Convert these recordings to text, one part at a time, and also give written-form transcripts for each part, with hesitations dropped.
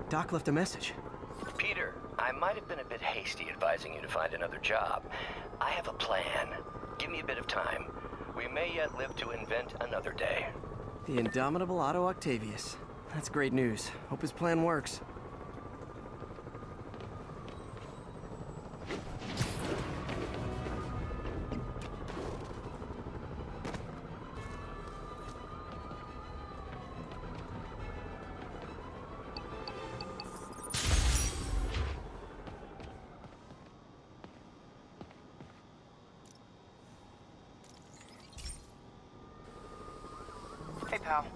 Doc left a message. Peter, I might have been a bit hasty advising you to find another job. I have a plan. Give me a bit of time. We may yet live to invent another day. The indomitable Otto Octavius. That's great news. Hope his plan works. Hey pal,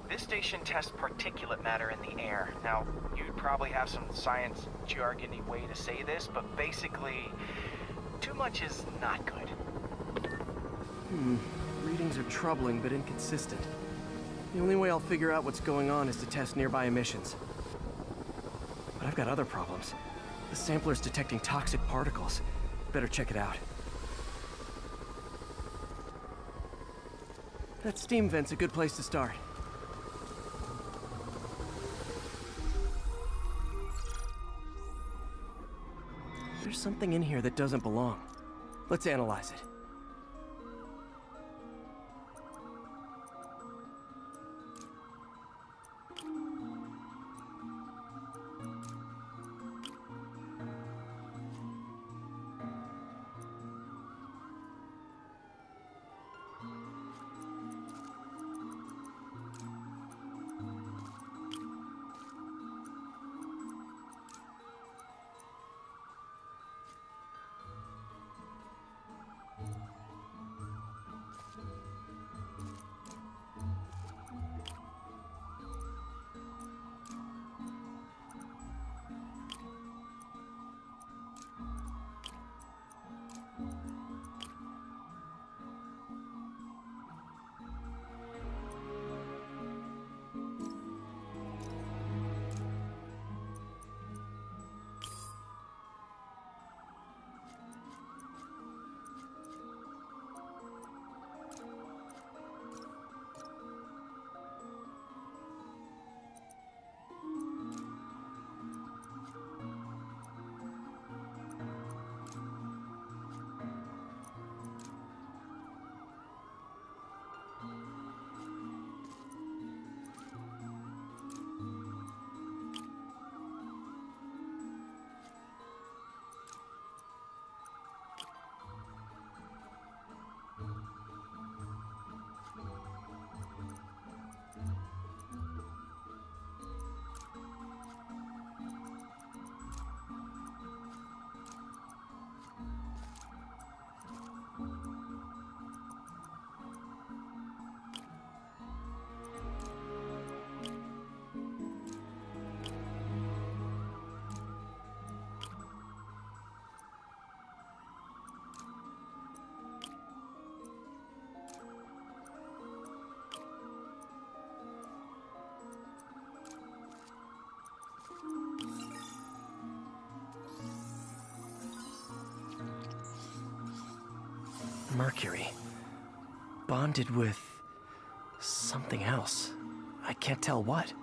this station tests particulate matter in the air. Now, you'd probably have some science jargony way to say this, but basically, too much is not good. Readings are troubling but inconsistent. The only way I'll figure out what's going on is to test nearby emissions. But I've got other problems. The sampler's detecting toxic particles. Better check it out. That steam vent's a good place to start. There's something in here that doesn't belong. Let's analyze it. Mercury. Bonded with something else. I can't tell what.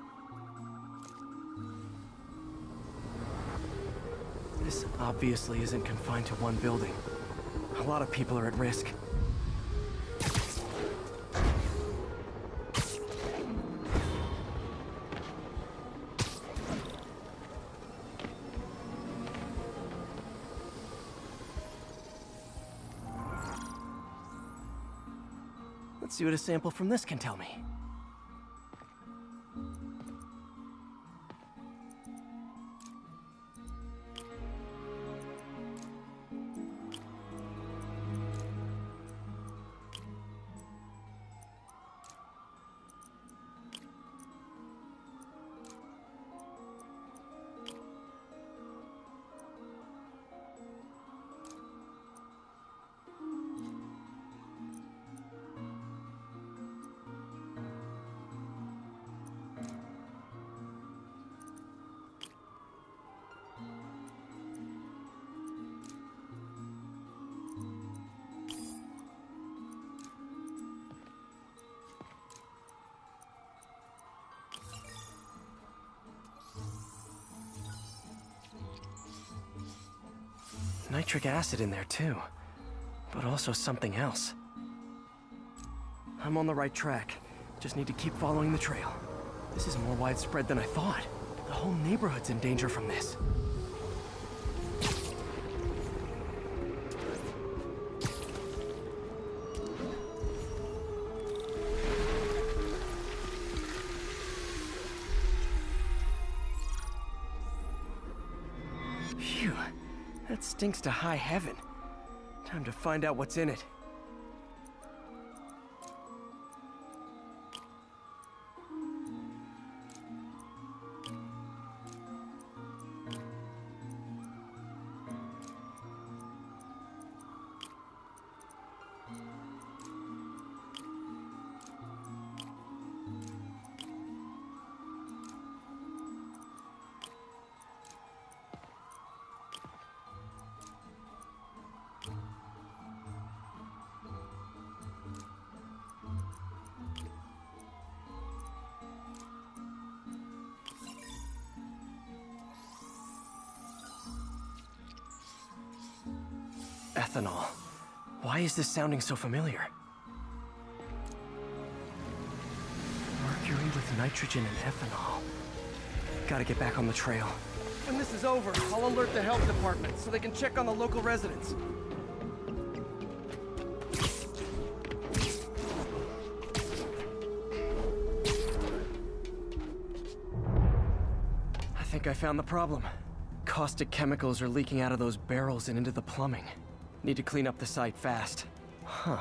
This obviously isn't confined to one building. A lot of people are at risk. Let's see what a sample from this can tell me. nitric acid in there too, but also something else. I'm on the right track. Just need to keep following the trail. This is more widespread than I thought. The whole neighborhood's in danger from this. Phew, that stinks to high heaven. Time to find out what's in it. Ethanol. Why is this sounding so familiar? Mercury with nitrogen and ethanol. Gotta get back on the trail. When this is over, I'll alert the health department so they can check on the local residents. I think I found the problem. Caustic chemicals are leaking out of those barrels and into the plumbing. Need to clean up the site fast. Huh.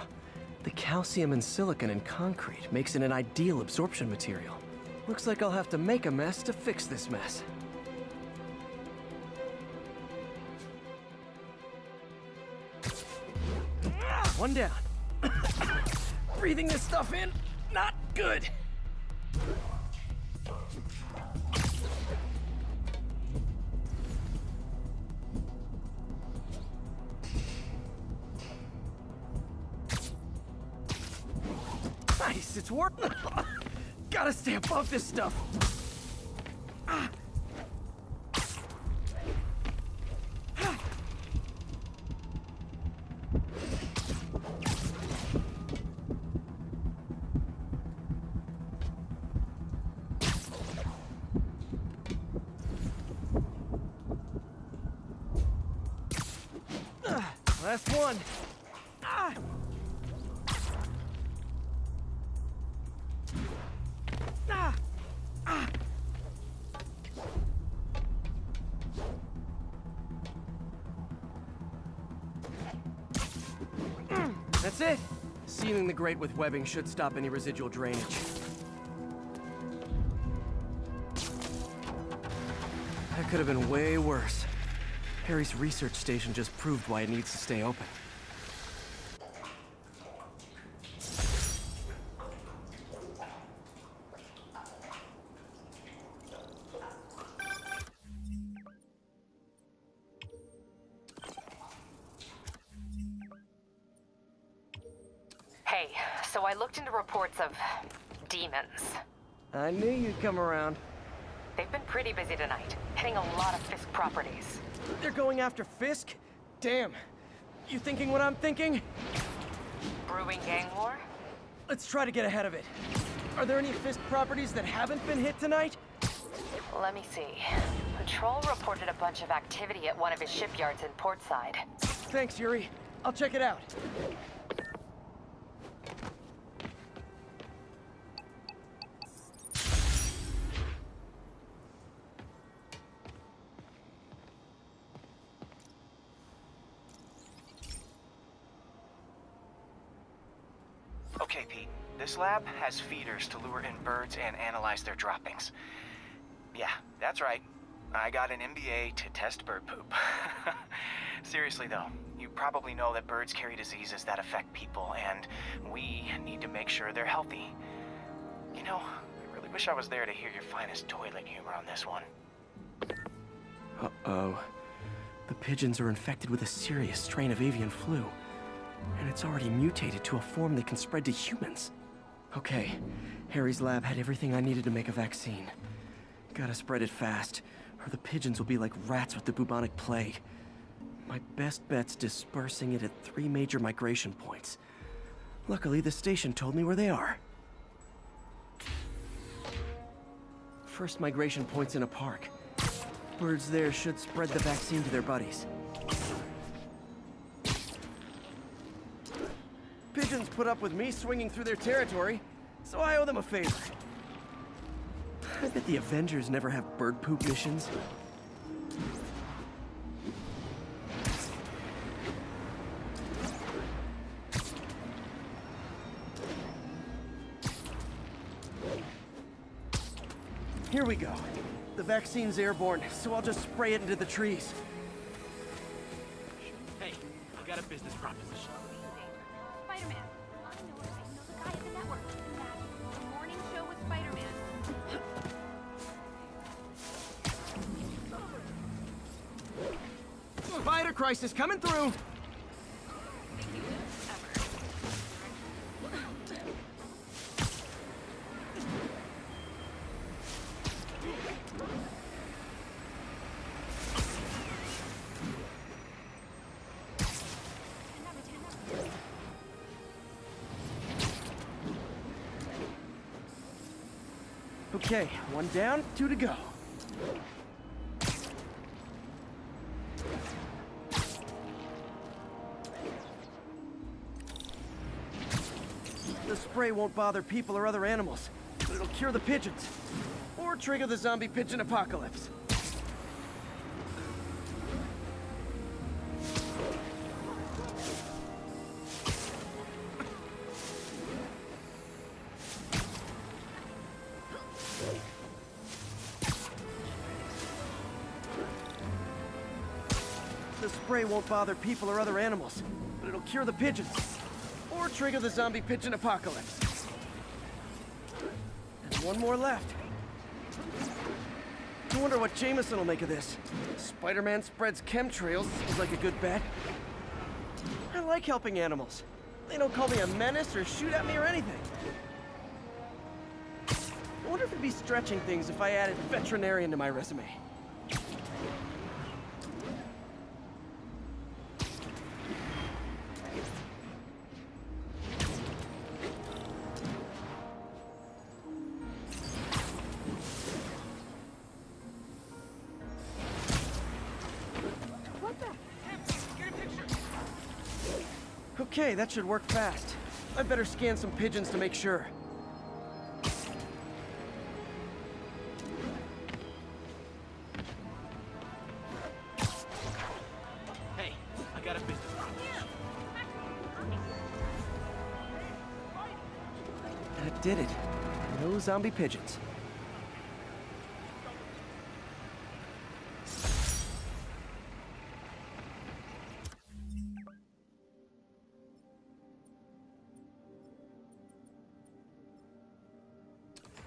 The calcium and silicon in concrete makes it an ideal absorption material. Looks like I'll have to make a mess to fix this mess. One down. Breathing this stuff in, not good. Nice, it's working. Gotta stay above this stuff. Last one. That's it. Sealing the grate with webbing should stop any residual drainage. That could have been way worse. Harry's research station just proved why it needs to stay open. Hey, so I looked into reports of demons. I knew you'd come around. They've been pretty busy tonight, hitting a lot of Fisk properties. They're going after Fisk? Damn. You thinking what I'm thinking? Brewing gang war? Let's try to get ahead of it. Are there any Fisk properties that haven't been hit tonight? Let me see. Patrol reported a bunch of activity at one of his shipyards in Portside. Thanks, Yuri. I'll check it out. Okay, Pete. This lab has feeders to lure in birds and analyze their droppings. Yeah, that's right. I got an MBA to test bird poop. Seriously though, you probably know that birds carry diseases that affect people, and we need to make sure they're healthy. You know, I really wish I was there to hear your finest toilet humor on this one. Uh-oh. The pigeons are infected with a serious strain of avian flu. And it's already mutated to a form that can spread to humans. Okay, Harry's lab had everything I needed to make a vaccine. Gotta spread it fast, or the pigeons will be like rats with the bubonic plague. My best bet's dispersing it at 3 major migration points. Luckily, the station told me where they are. First migration point's in a park. Birds there should spread the vaccine to their buddies. Pigeons put up with me swinging through their territory, so I owe them a favor. I bet the Avengers never have bird poop missions. Here we go. The vaccine's airborne, so I'll just spray it into the trees. Hey, I got a business proposition. Spider-Man. I know the guy at the network. That morning show with Spider-Man. Spider Crisis coming through! Okay, 1 down, 2 to go. The spray won't bother people or other animals, but it'll cure the pigeons. Or trigger the zombie pigeon apocalypse. The spray won't bother people or other animals, but it'll cure the pigeons. Or trigger the zombie pigeon apocalypse. And 1 more left. I wonder what Jameson will make of this. Spider-Man spreads chemtrails seems like a good bet. I like helping animals. They don't call me a menace or shoot at me or anything. I wonder if it'd be stretching things if I added veterinarian to my resume. Okay, that should work fast. I better scan some pigeons to make sure. Hey, I got a business proposition. That did it. No zombie pigeons.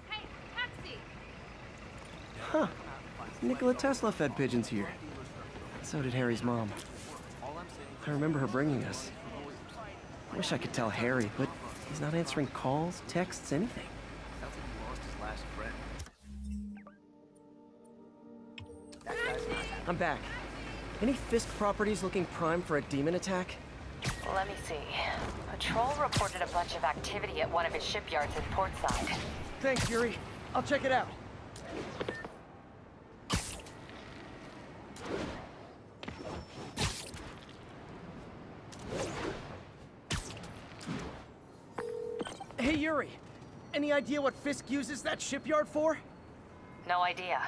Hey, taxi! Huh. Nikola Tesla fed pigeons here. So did Harry's mom. I remember her bringing us. I wish I could tell Harry, but he's not answering calls, texts, anything. I'm back. Any Fisk properties looking prime for a demon attack? Let me see. Patrol reported a bunch of activity at one of his shipyards in Portside. Thanks, Yuri. I'll check it out. Hey, Yuri. Any idea what Fisk uses that shipyard for? No idea.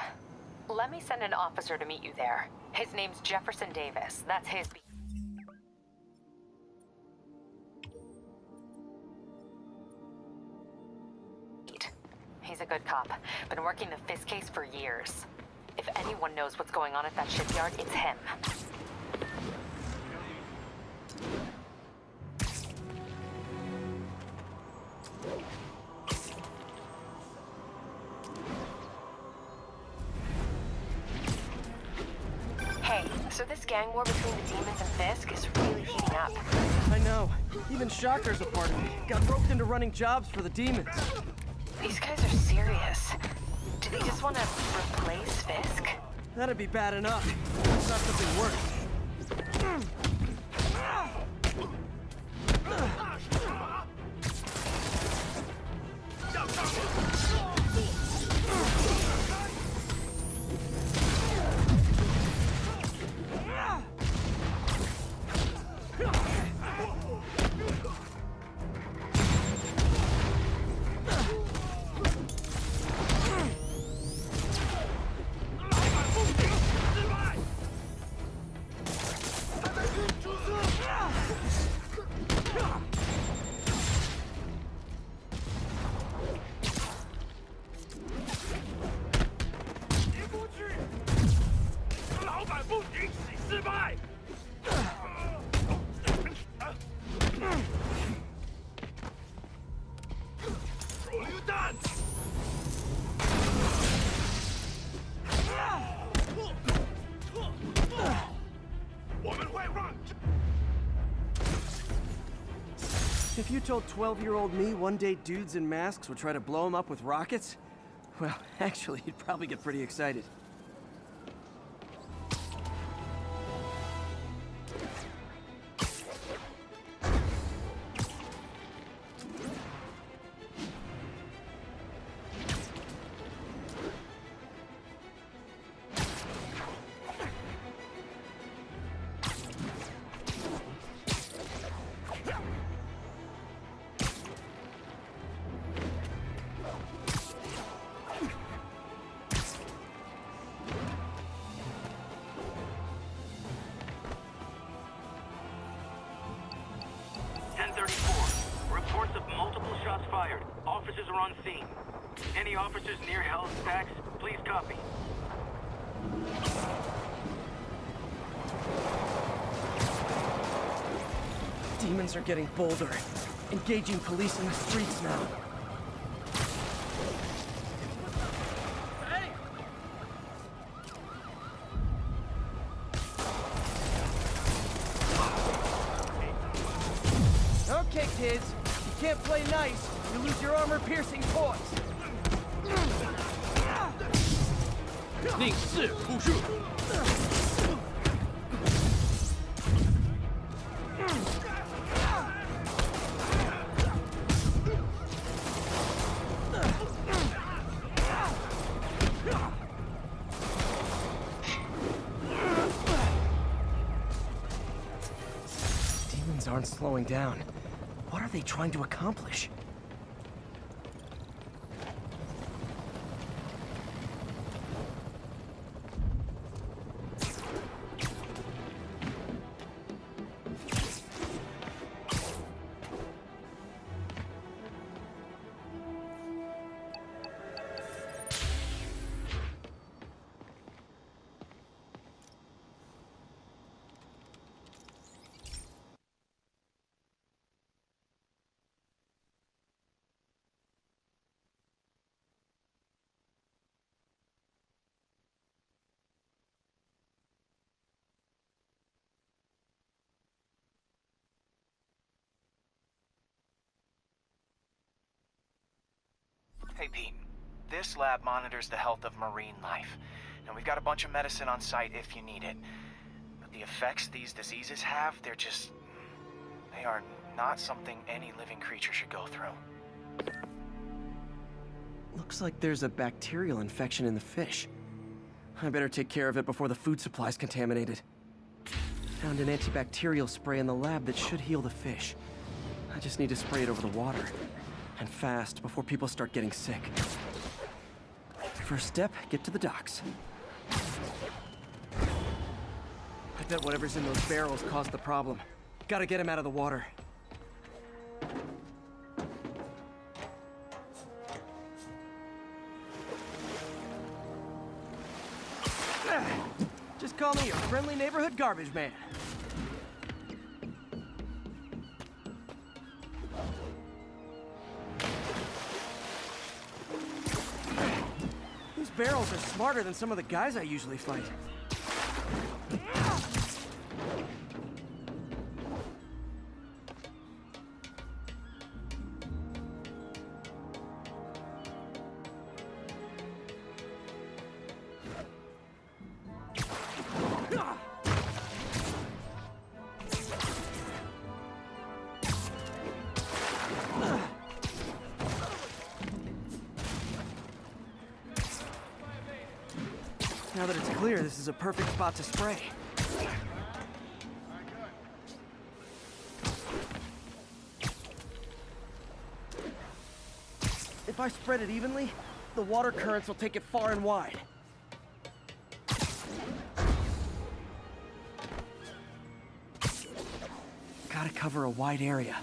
Let me send an officer to meet you there. His name's Jefferson Davis. That's his beat. He's a good cop. Been working the Fisk case for years. If anyone knows what's going on at that shipyard, it's him. Hey, so this gang war between the demons and Fisk is really heating up. I know. Even Shocker's a part of it. Got roped into running jobs for the demons. These guys are serious. Do they just want to replace Fisk? That'd be bad enough. It's not something worse. If you told 12-year-old me one day dudes in masks would try to blow him up with rockets, well, actually, you'd probably get pretty excited. Reports of multiple shots fired. Officers are on scene. Any officers near Hell's Stacks, please copy. Demons are getting bolder, engaging police in the streets now. Okay, kids. You can't play nice. You lose your armor-piercing toys. 宁死不赦。 Demons aren't slowing down. What are they trying to accomplish? Hey, Pete. This lab monitors the health of marine life. And we've got a bunch of medicine on site if you need it. But the effects these diseases have, they are not something any living creature should go through. Looks like there's a bacterial infection in the fish. I better take care of it before the food supply's contaminated. Found an antibacterial spray in the lab that should heal the fish. I just need to spray it over the water. And fast, before people start getting sick. First step, get to the docks. I bet whatever's in those barrels caused the problem. Gotta get him out of the water. Just call me your friendly neighborhood garbage man. These barrels are smarter than some of the guys I usually fight. that it's clear, this is a perfect spot to spray. If I spread it evenly, the water currents will take it far and wide. Gotta cover a wide area.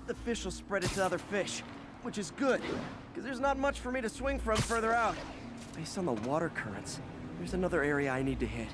The fish will spread it to other fish, which is good, because there's not much for me to swing from further out. Based on the water currents, there's another area I need to hit.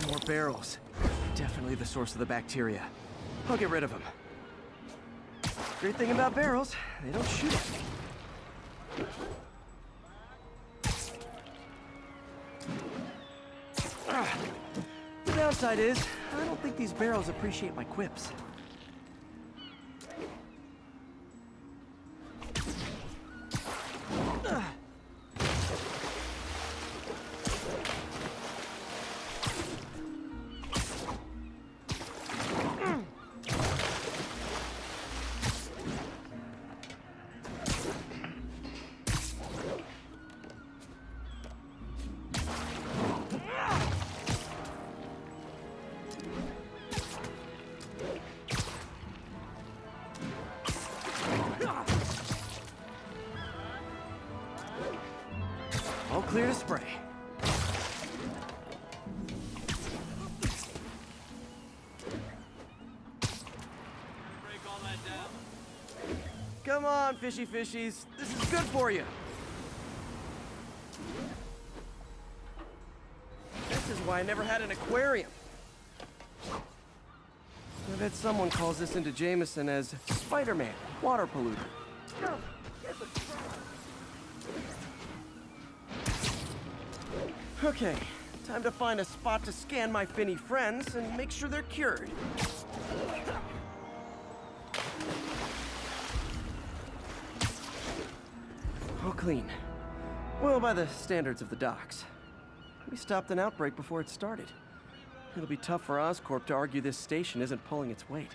More barrels. Definitely the source of the bacteria. I'll get rid of them. Great thing about barrels, they don't shoot at me. The downside is, I don't think these barrels appreciate my quips. All clear to spray. Break all that down. Come on, fishy fishies. This is good for you. This is why I never had an aquarium. I bet someone calls this into Jameson as Spider-Man, water polluter. Okay, time to find a spot to scan my finny friends and make sure they're cured. All clean. Well, by the standards of the docks. We stopped an outbreak before it started. It'll be tough for Oscorp to argue this station isn't pulling its weight.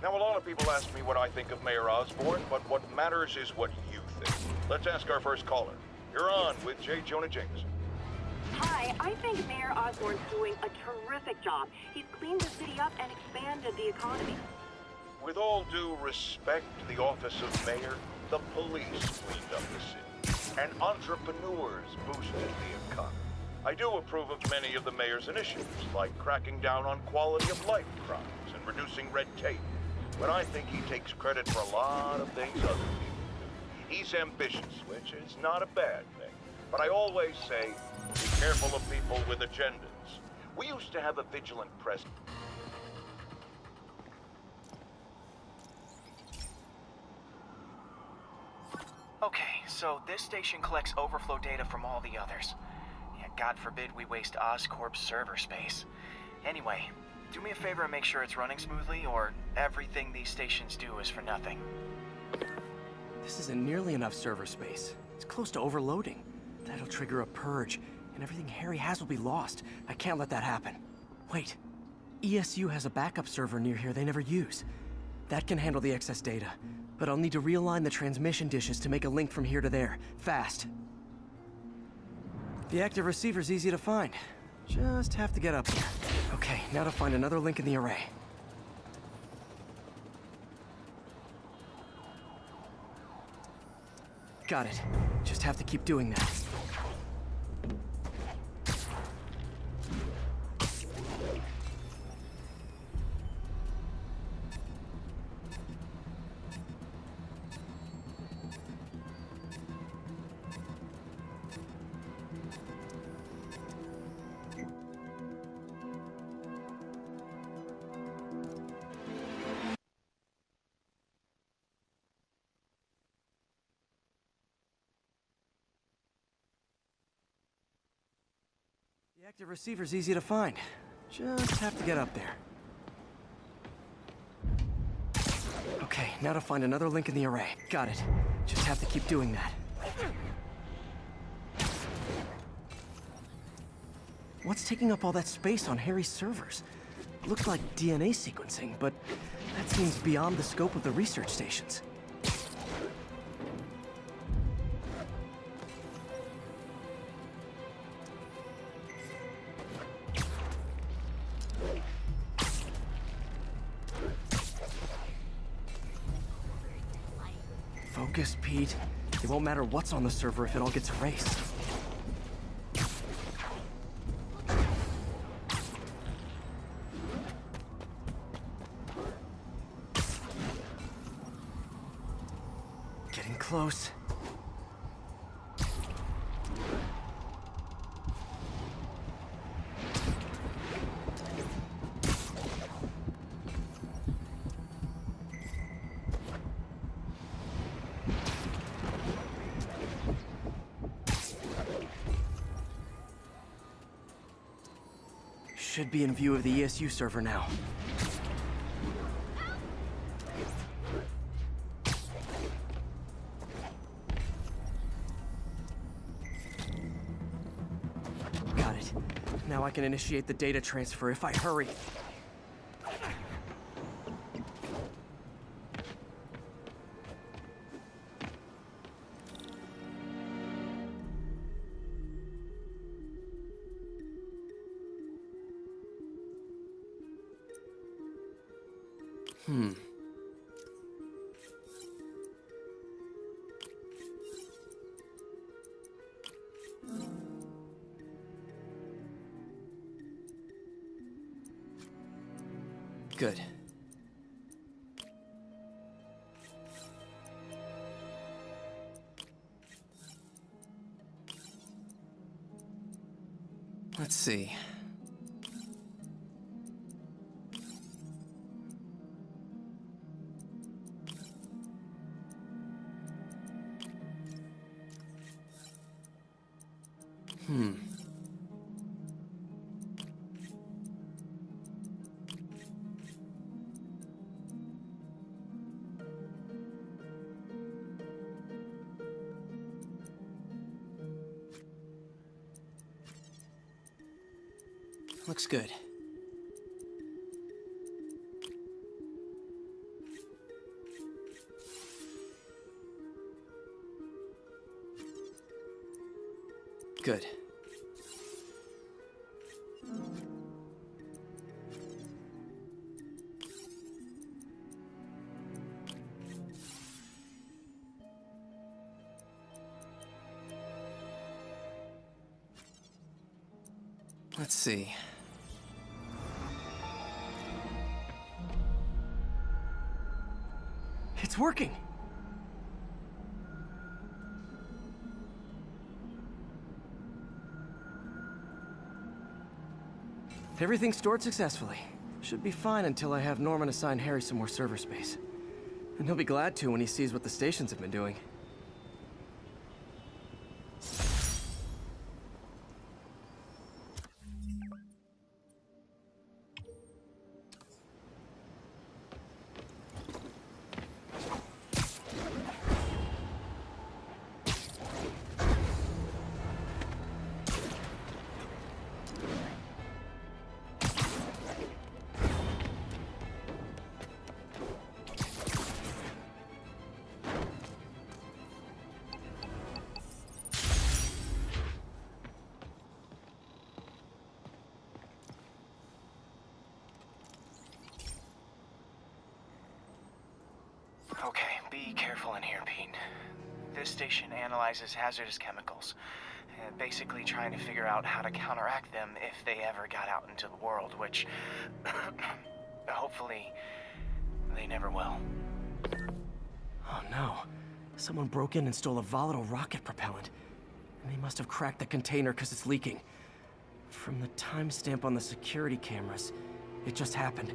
Now, a lot of people ask me what I think of Mayor Osborn, but what matters is what you think. Let's ask our first caller. You're on with J. Jonah Jameson. Hi, I think Mayor Osborn's doing a terrific job. He's cleaned the city up and expanded the economy. With all due respect to the office of mayor, the police cleaned up the city, and entrepreneurs boosted the economy. I do approve of many of the mayor's initiatives, like cracking down on quality of life crimes and reducing red tape. But I think he takes credit for a lot of things other people do. He's ambitious, which is not a bad thing. But I always say, be careful of people with agendas. We used to have a vigilant press. Okay, so this station collects overflow data from all the others. Yeah, God forbid we waste Oscorp's server space. Anyway, do me a favor and make sure it's running smoothly, or everything these stations do is for nothing. This isn't nearly enough server space. It's close to overloading. That'll trigger a purge, and everything Harry has will be lost. I can't let that happen. Wait. ESU has a backup server near here they never use. That can handle the excess data, but I'll need to realign the transmission dishes to make a link from here to there, fast. The active receiver's easy to find. Just have to get up there. Okay, now to find another link in the array. Got it. Just have to keep doing that. The active receiver's easy to find. Just have to get up there. Okay, now to find another link in the array. Got it. Just have to keep doing that. What's taking up all that space on Harry's servers? Looks like DNA sequencing, but that seems beyond the scope of the research stations. Focus, Pete. It won't matter what's on the server if it all gets erased. Getting close. Should be in view of the ESU server now. Got it. Now I can initiate the data transfer if I hurry. Good. Let's see. Looks good. Good. Let's see. It's working! Everything's stored successfully. Should be fine until I have Norman assign Harry some more server space. And he'll be glad to when he sees what the stations have been doing. Okay, be careful in here, Pete. This station analyzes hazardous chemicals, basically trying to figure out how to counteract them if they ever got out into the world, which hopefully they never will. Oh no. Someone broke in and stole a volatile rocket propellant. And they must have cracked the container because it's leaking. From the timestamp on the security cameras, it just happened.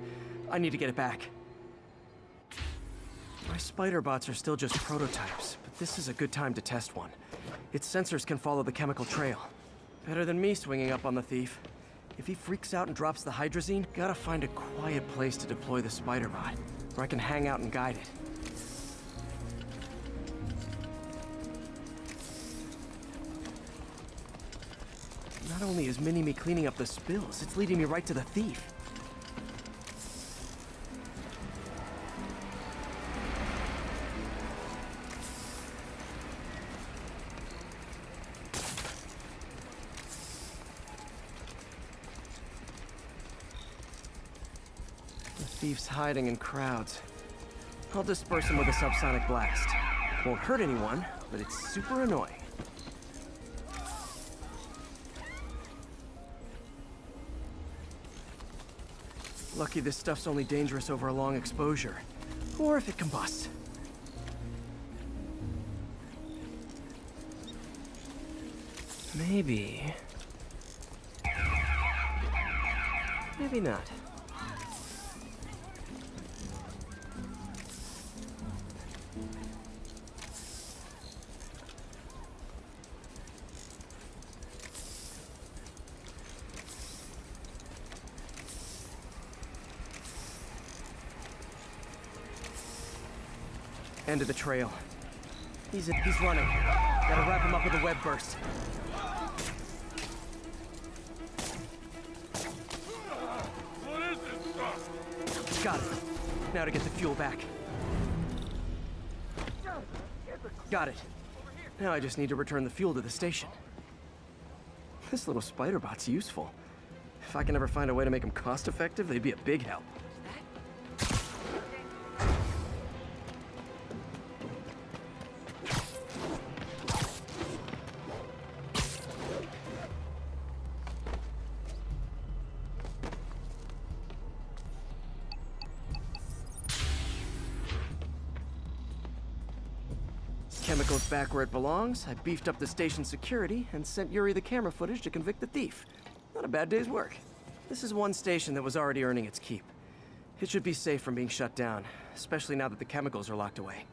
I need to get it back. My spider bots are still just prototypes, but this is a good time to test one. Its sensors can follow the chemical trail. Better than me swinging up on the thief. If he freaks out and drops the hydrazine, gotta find a quiet place to deploy the spider bot, where I can hang out and guide it. Not only is Mini-Me cleaning up the spills, it's leading me right to the thief. The thief's hiding in crowds. I'll disperse him with a subsonic blast. Won't hurt anyone, but it's super annoying. Lucky this stuff's only dangerous over a long exposure. Or if it combusts. Maybe... maybe not. End of the trail. He's running. Gotta wrap him up with a web burst. What is this stuff? Got it. Now to get the fuel back. Got it. Now I just need to return the fuel to the station. This little spider bot's useful. If I can ever find a way to make them cost-effective, they'd be a big help. Chemicals back where it belongs. I beefed up the station security and sent Yuri the camera footage to convict the thief. Not a bad day's work. This is one station that was already earning its keep. It should be safe from being shut down, especially now that the chemicals are locked away.